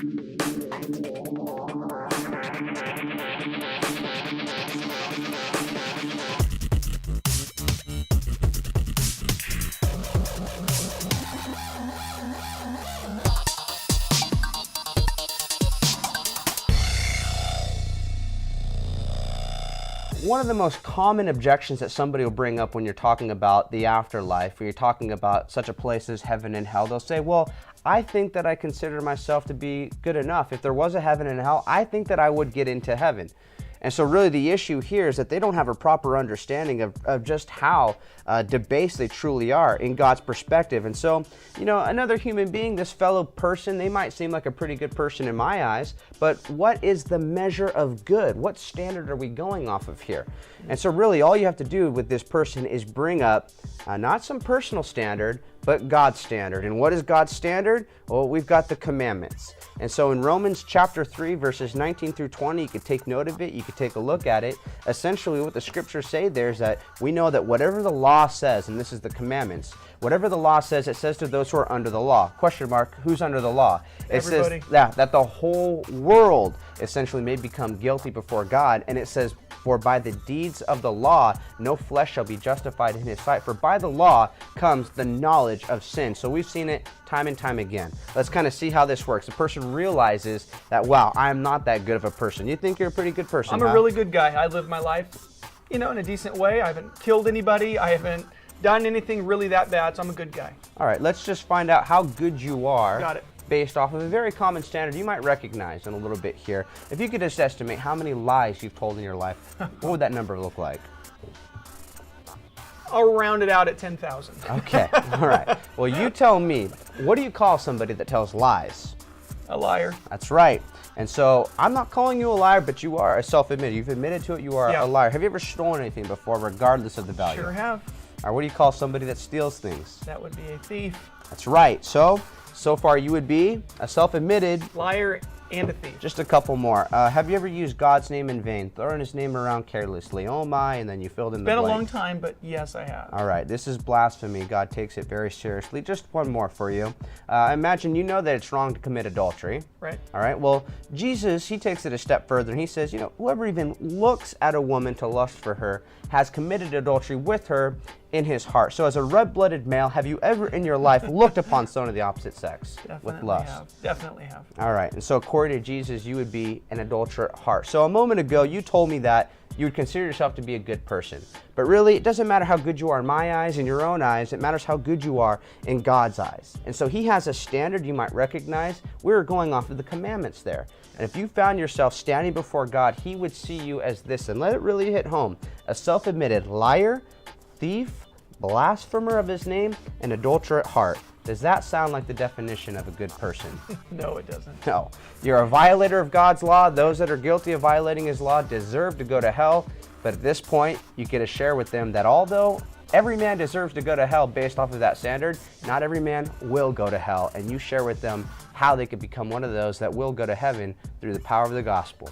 One of the most common objections that somebody will bring up when you're talking about the afterlife, or you're talking about such a place as heaven and hell, they'll say, well, I think that I consider myself to be good enough. If there was a heaven and hell, I think that I would get into heaven. And so really the issue here is that they don't have a proper understanding of just how debased they truly are in God's perspective. And so, you know, another human being, this fellow person, they might seem like a pretty good person in my eyes, but what is the measure of good? What standard are we going off of here? And so really all you have to do with this person is bring up not some personal standard, but God's standard. And what is God's standard? Well, we've got the commandments. And so in Romans chapter 3, verses 19 through 20, you could take note of it, you could take a look at it. Essentially what the scriptures say there is that we know that whatever the law says, and this is the commandments, whatever the law says, it says to those who are under the law. Question mark, who's under the law? Everybody. It says that the whole world essentially may become guilty before God. And it says, for by the deeds of the law, no flesh shall be justified in his sight. For by the law comes the knowledge of sin. So we've seen it time and time again. Let's kind of see how this works. The person realizes that, wow, I'm not that good of a person. You think you're a pretty good person, I'm a really good guy. I live my life, you know, in a decent way. I haven't killed anybody. I haven't done anything really that bad, so I'm a good guy. All right, let's just find out how good you are. Got it. Based off of a very common standard you might recognize in a little bit here. If you could just estimate how many lies you've told in your life, what would that number look like? I'll round it out at 10,000. Okay, all right. Well, you tell me, what do you call somebody that tells lies? A liar. That's right. And so I'm not calling you a liar, but you are a self-admitted. You've admitted to it, you are a liar. Have you ever stolen anything before, regardless of the value? Sure have. All right, what do you call somebody that steals things? That would be a thief. That's right. So far you would be a self-admitted liar and a thief. Just a couple more. Have you ever used God's name in vain, throwing his name around carelessly? Oh my, and then you filled in the blank. It's been a long time, but yes, I have. All right, this is blasphemy. God takes it very seriously. Just one more for you. Imagine you know that it's wrong to commit adultery. Right. All right, well, Jesus, he takes it a step further, and he says, you know, whoever even looks at a woman to lust for her has committed adultery with her in his heart. So as a red-blooded male, have you ever in your life looked upon someone of the opposite sex with lust? Definitely have. All right, and so according to Jesus, you would be an adulterer at heart. So a moment ago, you told me that you would consider yourself to be a good person. But really, it doesn't matter how good you are in my eyes, in your own eyes. It matters how good you are in God's eyes. And so he has a standard you might recognize. We're going off of the commandments there. And if you found yourself standing before God, he would see you as this. And let it really hit home. A self-admitted liar, thief, blasphemer of his name, and adulterer at heart. Does that sound like the definition of a good person? No, it doesn't. No. You're a violator of God's law. Those that are guilty of violating his law deserve to go to hell. But at this point, you get to share with them that although every man deserves to go to hell based off of that standard, not every man will go to hell. And you share with them how they could become one of those that will go to heaven through the power of the gospel.